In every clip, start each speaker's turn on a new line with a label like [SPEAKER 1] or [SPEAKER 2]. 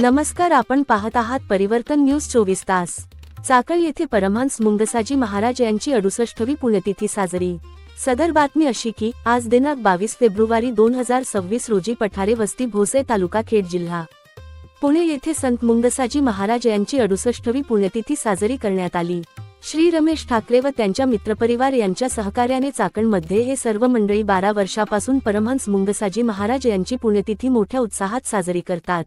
[SPEAKER 1] नमस्कार, आपण पाहत आहात परिवर्तन न्यूज 24 तास। चाकळ येथे परमहंस मुंगसाजी महाराज यांची 68वी पुण्यतिथी साजरी। सदर बातमी अशी की आज दिनांक 22 फेब्रुवारी 2026 रोजी पठारे वस्ती भोसे तालुका खेड जिल्हा पुणे येथे संत मुंगसाजी महाराज यांची 68वी पुण्यतिथी साजरी करण्यात आली। श्री रमेश ठाकरे व त्यांच्या मित्रपरिवार यांच्या सहकार्याने चाकणमध्ये हे सर्व मंडळी 12 वर्षापासून परमहंस मुंगसाजी महाराज यांची पुण्यतिथी मोठ्या उत्साहात साजरी करतात।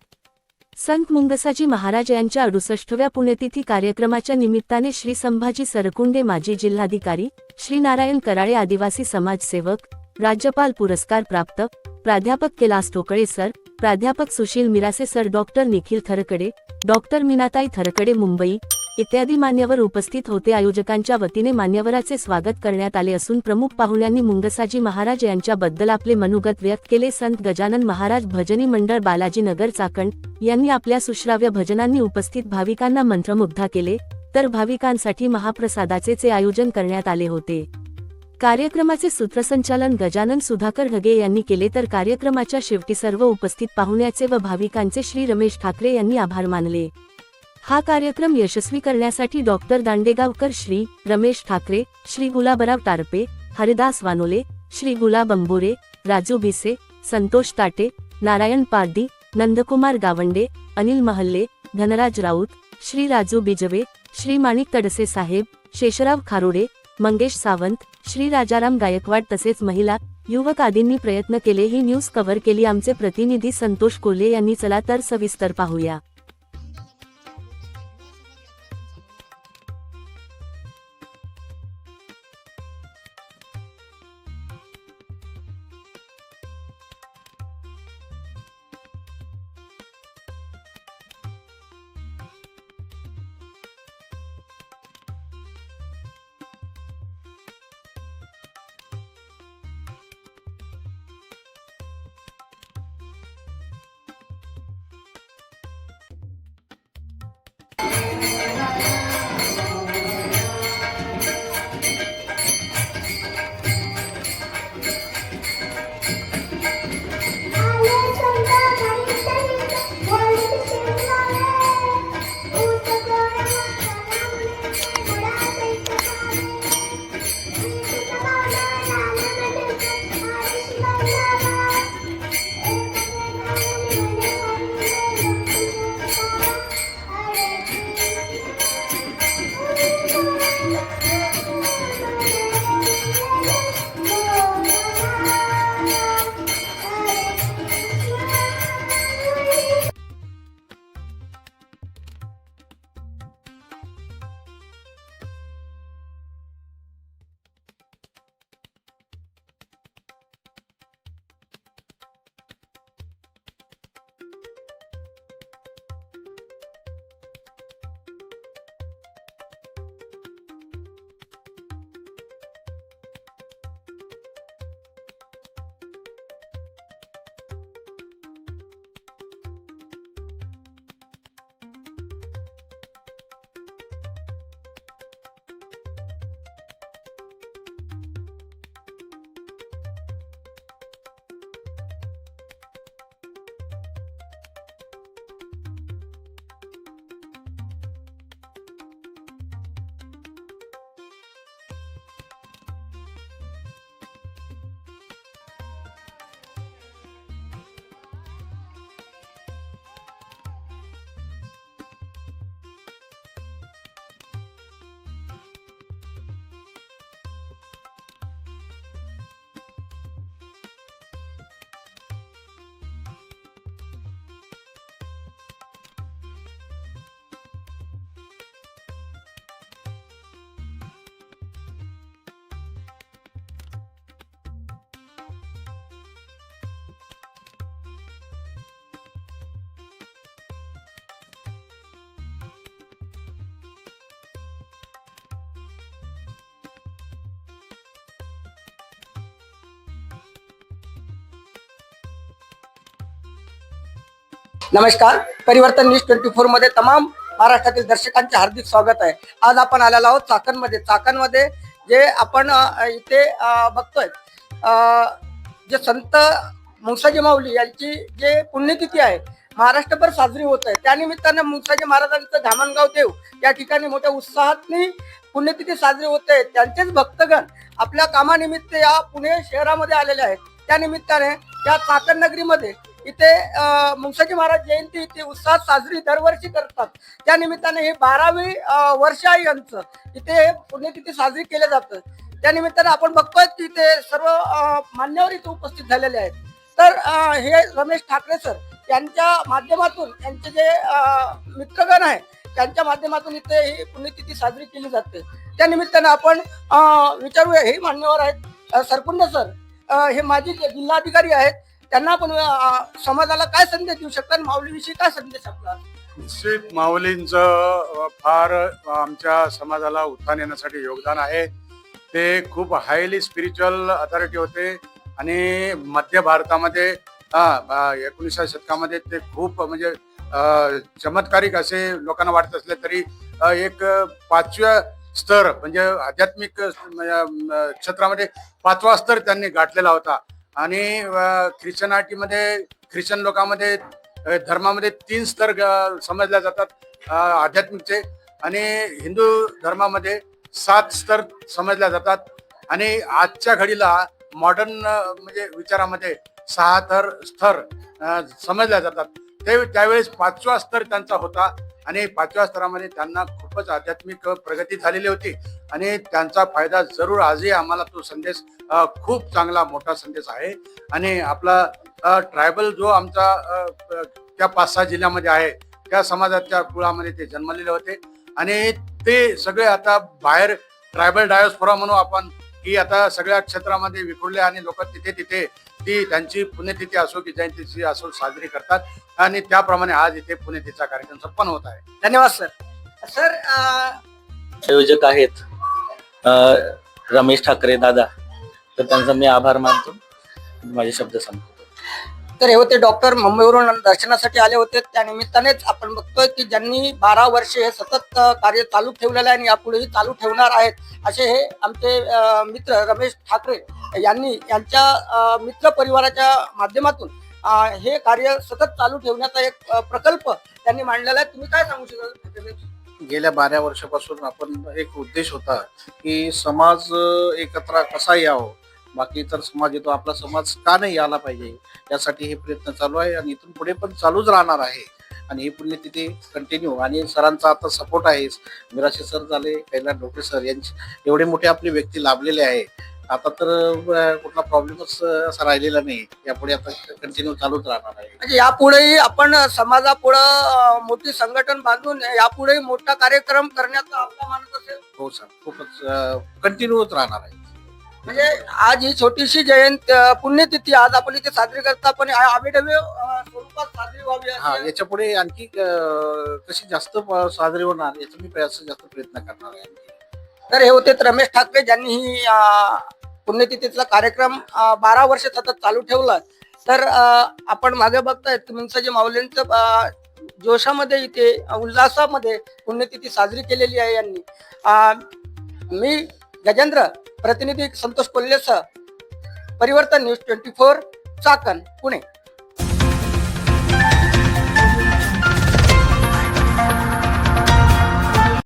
[SPEAKER 1] संत मुंगसाजी महाराज यांच्या 68व्या पुण्यतिथी कार्यक्रमाच्या निमित्ताने श्री संभाजी सरकुंडे माजी जिल्हाधिकारी, श्री नारायण कराळे आदिवासी समाजसेवक, राज्यपाल पुरस्कार प्राप्त प्राध्यापक कैलास ठोकळे सर, प्राध्यापक Sushil Mirase sir, doctor Nikhil Tharkade, doctor Meenatai Tharkade Mumbai इत्यादी मान्यवर उपस्थित होते। आयोजकांच्या वतीने मान्यवराचे स्वागत करण्यात आले असून प्रमुख पाहुण्यांनी मुंगसाजी महाराज यांच्याबद्दल आपले मनोगत व्यक्त केले। संत गजानन महाराज भजनी मंडळ बालाजी नगर चाकण यांनी आपल्या सुश्राव्य भजनांनी उपस्थित भाविकांना मंत्रमुग्ध केले, तर भाविकांसाठी महाप्रसादाचे आयोजन करण्यात आले होते। कार्यक्रमाचे सूत्रसंचालन गजानन सुधाकर ढगे यांनी केले, तर कार्यक्रमाच्या शेवटी सर्व उपस्थित पाहुण्याचे व भाविकांचे श्री रमेश ठाकरे यांनी आभार मानले। हा कार्यक्रम यशस्वी करण्यासाठी डॉक्टर दांडेगावकर, श्री रमेश ठाकरे, श्री गुलाबराव टारपे, हरिदास वानोले, श्री गुलाब अंबोरे, राजू भिसे, संतोष ताटे, नारायण पारदी, नंदकुमार गावंडे, अनिल महल्ले, धनराज राऊत, श्री राजू बिजवे, श्री माणिक तडसे साहेब, शेषराव खारोडे, मंगेश सावंत, श्री राजाराम गायकवाड तसेच महिला युवक आदींनी प्रयत्न केले। ही न्यूज कव्हर केली आमचे प्रतिनिधी संतोष कोल्हे यांनी। चला तर सविस्तर पाहूया।
[SPEAKER 2] नमस्कार, परिवर्तन न्यूज 24 मध्ये तमाम महाराष्ट्रातील दर्शकांचे हार्दिक स्वागत आहे। आज आपण आलेलो आहोत चाकणमध्ये जे आपण इथे बघतोय जे संत मुंगसाजी माऊली यांची जे पुण्यतिथी आहे महाराष्ट्रभर साजरी होत आहे. त्यानिमित्तानं मुंगसाजी महाराजांचं धामणगाव देव या ठिकाणी मोठ्या उत्साहाने पुण्यतिथी साजरी होते. त्यांचेच भक्तगण आपल्या कामानिमित्त या पुणे शहरामध्ये आलेले आहेत. त्या निमित्ताने या चाकण नगरीमध्ये इथे मुंगसाजी महाराज जयंती इथे उत्साहात साजरी दरवर्षी करतात. त्या निमित्ताने हे 12वी वर्ष आहे यांचं इथे पुण्यतिथी साजरी केलं जातं. त्या निमित्ताने आपण बघतोय की इथे सर्व मान्यवर इथे उपस्थित झालेले आहेत. तर हे रमेश ठाकरे सर यांच्या माध्यमातून यांचे जे मित्रगण आहे त्यांच्या माध्यमातून इथे ही पुण्यतिथी साजरी केली जाते. त्या निमित्तानं आपण विचारूया, हे मान्यवर आहेत. सरकुंड सर हे माजी जिल्हाधिकारी आहेत. त्यांना आपण समाजाला काय संदेश देऊ शकतात, माऊलीविषयी काय संदेश आपला?
[SPEAKER 3] निश्चित माऊलींचं फार आमच्या समाजाला उत्थान येण्यासाठी योगदान आहे. ते खूप हायली स्पिरिच्युअल अथॉरिटी होते आणि मध्य भारतामध्ये 19व्या शतकामध्ये ते खूप म्हणजे चमत्कारिक असे लोकांना वाटत असले तरी एक 5व्या स्तर म्हणजे आध्यात्मिक क्षेत्रामध्ये 5वा स्तर त्यांनी गाठलेला होता. आणि ख्रिश्चन लोकांमध्ये धर्मामध्ये 3 स्तर समजल्या जातात आध्यात्मिकचे, आणि हिंदू धर्मामध्ये 7 स्तर समजल्या जातात. आणि आजच्या घडीला मॉडर्न म्हणजे विचारामध्ये 6 स्तर समजल्या जातात. ते त्यावेळेस 5वा स्तर त्यांचा होता आणि 5व्या स्तरामध्ये त्यांना खूपच आध्यात्मिक प्रगती झालेली होती आणि त्यांचा फायदा जरूर आजही आम्हाला तो संदेश खूप चांगला मोठा संदेश आहे. आणि आपला ट्रायबल जो आमचा त्या 5-6 जिल्ह्यामध्ये आहे त्या समाजाच्या कुळामध्ये ते जन्मलेले होते आणि ते सगळे आता बाहेर ट्रायबल डायोस्पोरा म्हणून आपण की आता सगळ्या क्षेत्रामध्ये विखुरले आणि लोक तिथे ती त्यांची पुण्यतिथी असो की जयंतीची असो साजरी करतात आणि त्याप्रमाणे आज इथे पुण्यतिथीचा कार्यक्रम संपन्न होत आहे.
[SPEAKER 2] धन्यवाद सर. सर
[SPEAKER 4] आयोजक आहेत रमेश ठाकरे दादा, तर त्यांचा मी आभार मानतो. माझे शब्द सांगतो.
[SPEAKER 2] तर हे होते डॉक्टर मुंबईवरून दर्शनासाठी आले होते. त्या निमित्तानेच आपण बघतोय की ज्यांनी 12 वर्षे हे सतत कार्य चालू ठेवलेलं आहे आणि यापुढेही चालू ठेवणार आहेत असे हे आमचे मित्र रमेश ठाकरे यांनी यांच्या मित्र परिवाराच्या माध्यमातून हे कार्य सतत चालू ठेवण्याचा एक प्रकल्प त्यांनी मांडलेला आहे. तुम्ही काय सांगू शकाल?
[SPEAKER 5] गेल्या 12 वर्षापासून आपण एक उद्देश होता की समाज एकत्र कसा यावं, बाकी तर समाज येतो, आपला समाज का नाही आला पाहिजे यासाठी हे प्रयत्न चालू आहे आणि इथून पुढे पण चालूच राहणार आहे. आणि ही पुण्यतिथी कंटिन्यू आणि सरांचा आता सपोर्ट आहे. मिराशे सर झाले, कैलास डोके सर यांचे एवढे मोठे आपले व्यक्ती लाभलेले आहे. आता तर कुठला प्रॉब्लेमच असा राहिलेला नाही. यापुढे आता कंटिन्यू चालूच राहणार आहे.
[SPEAKER 2] म्हणजे यापुढेही आपण समाजापुढं मोठी संघटन बांधून यापुढेही मोठा कार्यक्रम करण्याचा आपला मानत असेल.
[SPEAKER 5] हो सर, खूपच कंटिन्यूच राहणार आहे.
[SPEAKER 2] म्हणजे आज ही छोटीशी जयंती पुण्यतिथी आज आपण इथे साजरी करता, पण आवेढव्य स्वरूपात साजरी व्हावी.
[SPEAKER 5] हा, याच्या पुढे आणखी कशी जास्त साजरी होणार याचा मी जास्त प्रयत्न करणार आहे.
[SPEAKER 2] तर हे होते रमेश ठाकरे ज्यांनी ही पुण्यतिथीचा कार्यक्रम 12 वर्ष सतत चालू ठेवला. तर आपण मागे बघताय मुंगसाजी माऊलींचं जोशामध्ये इथे उल्हासामध्ये पुण्यतिथी साजरी केलेली आहे यांनी. मी गजेंद्र, प्रतिनिधी संतोष कोल्हेसह, परिवर्तन न्यूज 24, चाकण, पुणे.